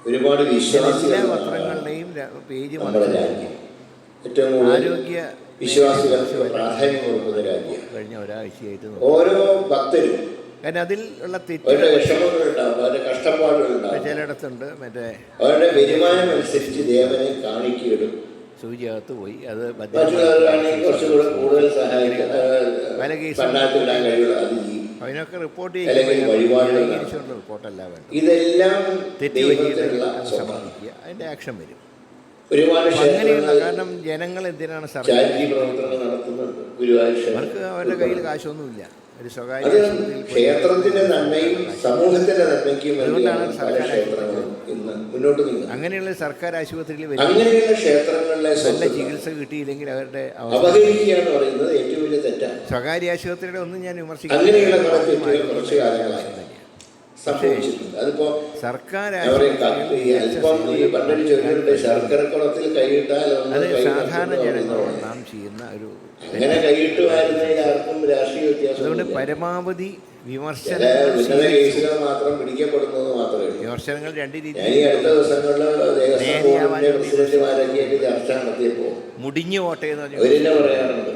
ഒരുപാട് വിശ്വാസികൾ എല്ലാ പത്രങ്ങളുടെയും പേജ് നമ്മുടെ രാജ്യം ഏറ്റവും കൂടുതൽ ആരോഗ്യ വിശ്വാസികൾക്ക് പ്രാധാന്യം കൊടുക്കുന്ന രാജ്യം. കഴിഞ്ഞ ഒരാഴ്ചയായിട്ട് ഓരോ ഭക്തരും കാരണം അതിൽ ഉള്ള അവരുടെ വിഷമങ്ങളുണ്ടാവും, അവരുടെ കഷ്ടപ്പാടുകളുണ്ടാവും. ചിലയിടത്തുണ്ട് മറ്റേ അവരുടെ വരുമാനം അനുസരിച്ച് ദേവനെ കാണിക്കയിടും. സൂചിയകത്ത് പോയി അത് മറ്റുള്ളവരാണെങ്കിൽ കുറച്ചുകൂടെ കൂടുതൽ സഹായിക്കാൻ പല കേസും പണ്ടാത്തിടാൻ കഴിയുള്ളൂ അത് ചെയ്യും. അതിനൊക്കെ റിപ്പോർട്ട് വഴിപാടുകളുണ്ട്. റിപ്പോർട്ടല്ല വേണ്ട, ഇതെല്ലാം തെറ്റ് ദൈവത്തിനുള്ള സമ്മതിക്കുക, അതിൻ്റെ ആക്ഷൻ വരും. ഒരുപാട് അങ്ങനെയുള്ള കാരണം ജനങ്ങൾ എന്തിനാണ് ചാരിറ്റി പ്രവർത്തനങ്ങൾ നടത്തുന്നുണ്ട്. ഗുരുവായൂർ അവർക്ക് അവരുടെ കയ്യിൽ കാശൊന്നുമില്ല. ഒരു സ്വകാര്യ ക്ഷേത്രത്തിന്റെ നന്മയും സമൂഹത്തിന്റെ നന്മയ്ക്കും അതുകൊണ്ടാണ് സർക്കാർ ക്ഷേത്രങ്ങളും ഇന്ന് മുന്നോട്ട് നീങ്ങുന്നത്. അങ്ങനെയുള്ള സർക്കാർ ആശുപത്രിയിൽ അങ്ങനെയുള്ള ക്ഷേത്രങ്ങളിലെ നല്ല ചികിത്സ കിട്ടിയില്ലെങ്കിൽ അവരുടെ അപഹരിക്കുക എന്ന് പറയുന്നത് ഏറ്റവും വലിയ തെറ്റാണ്. സ്വകാര്യ ആശുപത്രിയുടെ ഒന്നും ഞാൻ അങ്ങനെയുള്ള കുറച്ച് കാലങ്ങളായി സംഭവിച്ചിട്ടുണ്ട്. അതിപ്പോ സർക്കാർ അല്പം ഈ പണ്ടൊരു ചൊല്ലുണ്ട്, ശർക്കരക്കുളത്തിൽ കൈയിട്ടാൽ അത് സാധാരണ ജനങ്ങളോട് നാം ചെയ്യുന്ന ഒരു അങ്ങനെ കൈയിട്ടുമായിരുന്നതിൽ ആർക്കും രാഷ്ട്രീയ വ്യത്യാസം. അതുകൊണ്ട് പരമാവധി കേസുകൾ മാത്രം പിടിക്കപ്പെടുന്നത് മാത്രമേ ഉള്ളൂ. വിമർശനങ്ങൾ രണ്ട് രീതി. ഈ അടുത്ത ദിവസങ്ങളിൽ പ്രസിഡന്റുമാരൊക്കെ ചർച്ച നടത്തിയപ്പോ മുടിഞ്ഞു പോട്ടെ എന്ന് അവരെന്നെ പറയാറുണ്ട്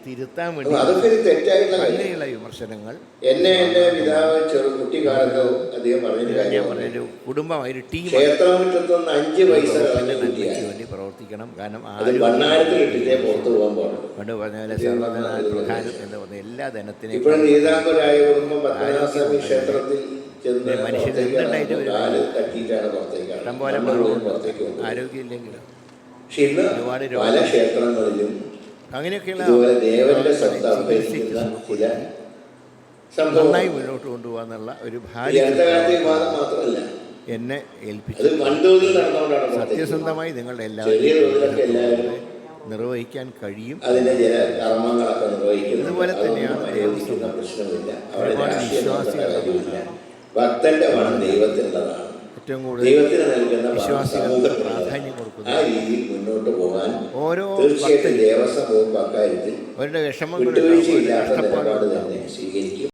തിരുത്താൻ വേണ്ടി അതൊക്കെ ഒരു തെറ്റായിട്ടുള്ള അങ്ങനെയുള്ള വിമർശനങ്ങൾ എന്റെ പിതാവ് കുട്ടിക്കാലത്ത് അദ്ദേഹം പറഞ്ഞൊരു കുടുംബമായി ഒരു ടീം ക്ഷേത്രമുറ്റത്തുനിന്ന് 5 പൈസ വേണ്ടി പ്രവർത്തിക്കണം. കാരണം ഭണ്ണാരത്തിലിട്ടിട്ടേ പുറത്തു പോകാൻ പാടുള്ളൂ. പണ്ട് പറഞ്ഞ പോലെ സർവ്വധനാൽ പ്രധാനം എന്ന് പറഞ്ഞ എല്ലാ ധനത്തിനും ഇപ്പോഴും നീതാംബരായ കുടുംബം പത്മനാഭസ്വാമി ക്ഷേത്രത്തിൽ മനുഷ്യൻ എന്തുണ്ടായിട്ട് ഇഷ്ടംപോലെ ആരോഗ്യമില്ലെങ്കിലും പക്ഷെ ഇന്ന് പല ക്ഷേത്രങ്ങളിലും അങ്ങനെയൊക്കെയുള്ള ദേവന്റെ സ്വത്ത് അഭ്യസിക്കുന്ന ചില നന്നായി മുന്നോട്ട് കൊണ്ടുപോകാന്നുള്ള ഒരു ഭാര്യ മാത്രമല്ല എന്നെ ഏൽപ്പിച്ചു. സത്യസന്ധമായി നിങ്ങളുടെ എല്ലാവരും നിർവഹിക്കാൻ കഴിയും. അതുപോലെ തന്നെയാണ് ദേവസ്വം. ഒരുപാട് വിശ്വാസികളുടെ ഭക്തന്റെ പണം ദൈവത്തിനുള്ളതാണ്. ഏറ്റവും കൂടുതൽ വിശ്വാസികൾക്ക് പ്രാധാന്യം കൊടുക്കുന്നു. ആ രീതിയിൽ മുന്നോട്ട് പോകാൻ ഓരോ തീർച്ചയായിട്ടും ദേവസ്വം വകുപ്പ് അക്കാര്യത്തിൽ അവരുടെ വിഷമങ്ങൾ വിട്ടുവീഴ്ചയില്ലാത്ത നിലപാട് തന്നെ സ്വീകരിക്കും.